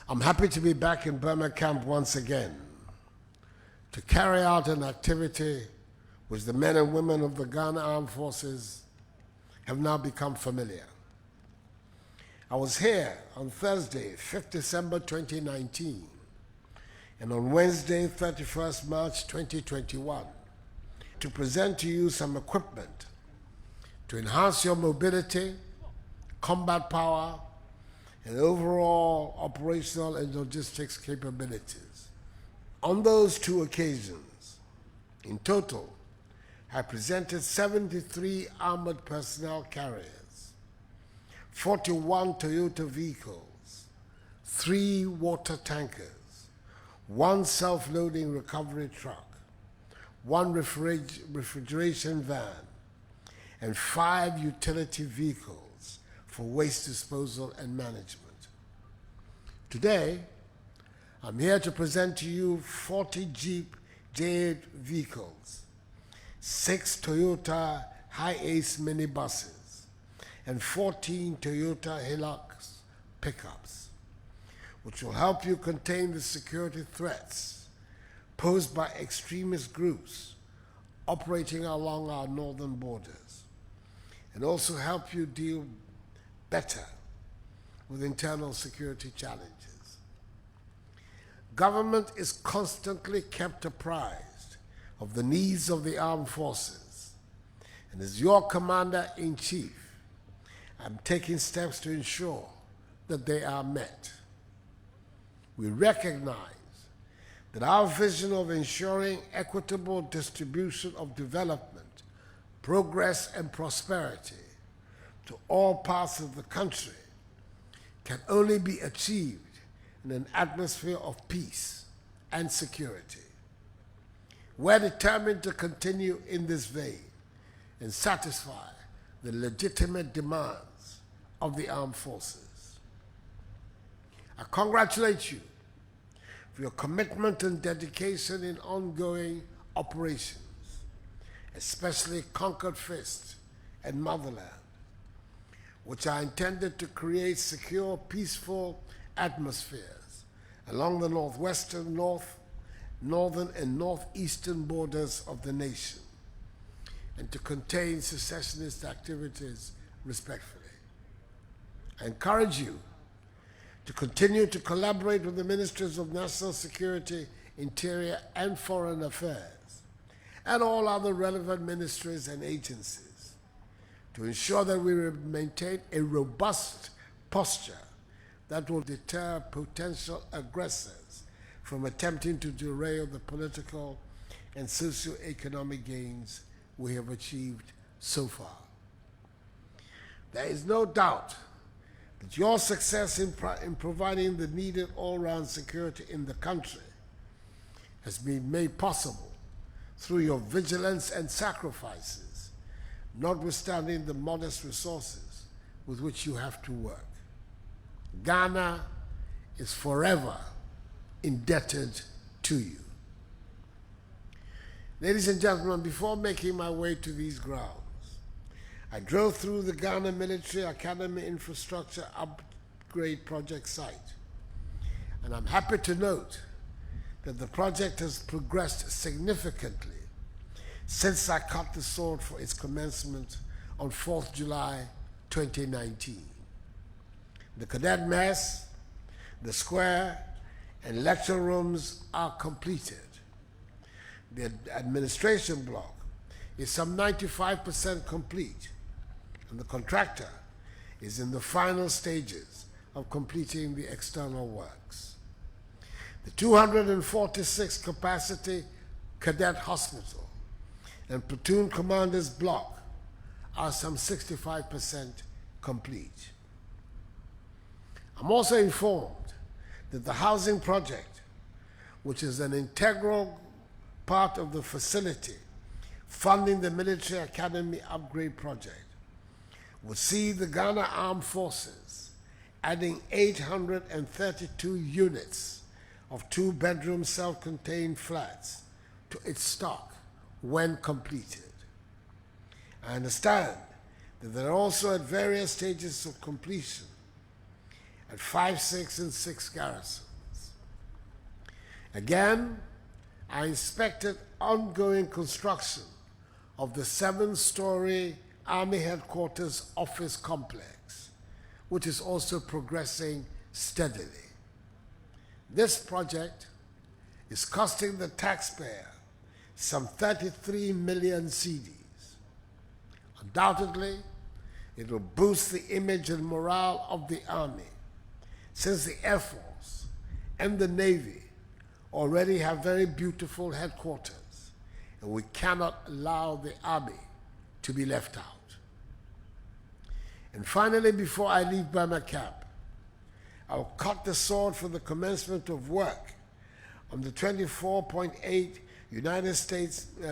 I'm happy to be back in Burma camp once again to carry out an activity which the men and women of the Ghana Armed Forces have now become familiar. I was here on Thursday, 5th December 2019, and on Wednesday, 31st March 2021, to present to you some equipment to enhance your mobility, combat power, and overall operational and logistics capabilities. On those two occasions, in total, I presented 73 armored personnel carriers, 41 Toyota vehicles, 3 water tankers, 1 self-loading recovery truck, 1 refrigeration van, and 5 utility vehicles for waste disposal and management. Today, I'm here to present to you 40 Jeep J8 vehicles, 6 Toyota Hi-Ace minibuses, and 14 Toyota Hilux pickups, which will help you contain the security threats posed by extremist groups operating along our northern borders, and also help you deal better with internal security challenges. Government is constantly kept apprised of the needs of the armed forces, and as your commander-in-chief, I'm taking steps to ensure that they are met. We recognize that our vision of ensuring equitable distribution of development, progress, and prosperity to all parts of the country can only be achieved in an atmosphere of peace and security. We're determined to continue in this vein and satisfy the legitimate demands of the armed forces. I congratulate you for your commitment and dedication in ongoing operations, especially Conquered Fist and Motherland, which are intended to create secure, peaceful atmospheres along the northwestern, northern, and northeastern borders of the nation, and to contain secessionist activities respectfully. I encourage you to continue to collaborate with the Ministries of National Security, Interior, and Foreign Affairs, and all other relevant ministries and agencies, to ensure that we maintain a robust posture that will deter potential aggressors from attempting to derail the political and socio-economic gains we have achieved so far. There is no doubt that your success in providing the needed all-round security in the country has been made possible through your vigilance and sacrifices, notwithstanding the modest resources with which you have to work. Ghana is forever indebted to you. Ladies and gentlemen, before making my way to these grounds, I drove through the Ghana Military Academy Infrastructure Upgrade Project site, and I'm happy to note that the project has progressed significantly since I cut the sword for its commencement on 4th July 2019. The cadet mess, the square, and lecture rooms are completed. The administration block is some 95% complete, and the contractor is in the final stages of completing the external works. The 246 capacity cadet hospital and platoon commander's block are some 65% complete. I'm also informed that the housing project, which is an integral part of the facility funding the Military Academy Upgrade Project, will see the Ghana Armed Forces adding 832 units of 2-bedroom self-contained flats to its stock when completed. I understand that they're also at various stages of completion at 5, 6, and 6 garrisons. Again, I inspected ongoing construction of the 7-story Army Headquarters office complex, which is also progressing steadily. This project is costing the taxpayer some 33 million cedis. Undoubtedly, it will boost the image and morale of the Army, since the Air Force and the Navy already have very beautiful headquarters, and we cannot allow the Army to be left out. And finally, before I leave Burma Camp, I will cut the sword for the commencement of work on the $24.8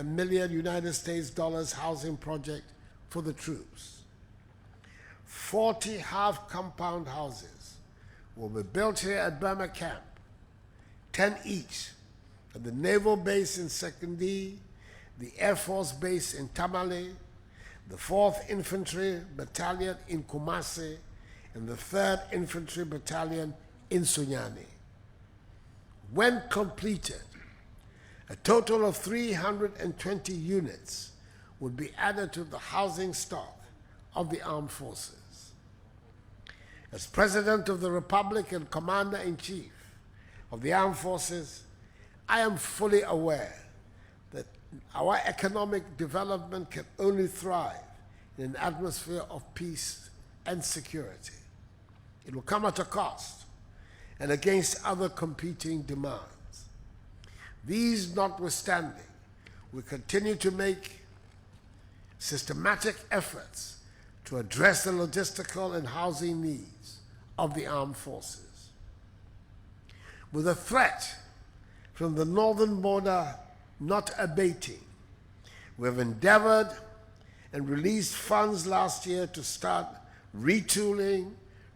million United States dollars housing project for the troops. 40 half-compound houses will be built here at Burma Camp, 10 each at the Naval Base in Sekindi, the Air Force Base in Tamale, the 4th Infantry Battalion in Kumasi, and the 3rd Infantry Battalion in Sunyani. When completed, a total of 320 units would be added to the housing stock of the armed forces. As President of the Republic and Commander-in-Chief of the Armed Forces, I am fully aware that our economic development can only thrive in an atmosphere of peace and security. It will come at a cost and against other competing demands. These notwithstanding, we continue to make systematic efforts to address the logistical and housing needs of the armed forces. With the threat from the northern border not abating, we have endeavored and released funds last year to start retooling,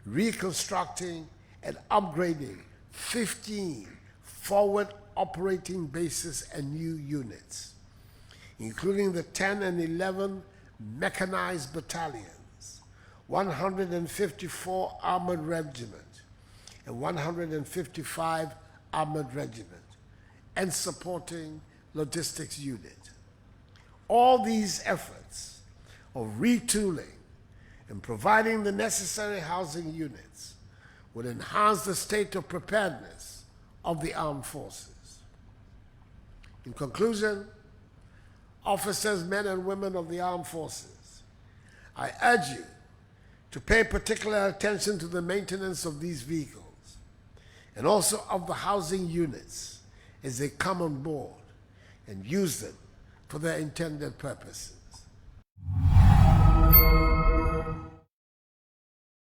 reconstructing, and upgrading 15 forward operating bases and new units, including the 10 and 11 mechanized battalions, 154 armored regiment, and 155 armored regiment, and supporting logistics unit. All these efforts of retooling and providing the necessary housing units will enhance the state of preparedness of the armed forces. In conclusion, officers, men and women of the armed forces, I urge you to pay particular attention to the maintenance of these vehicles and also of the housing units as they come on board and use them for their intended purposes.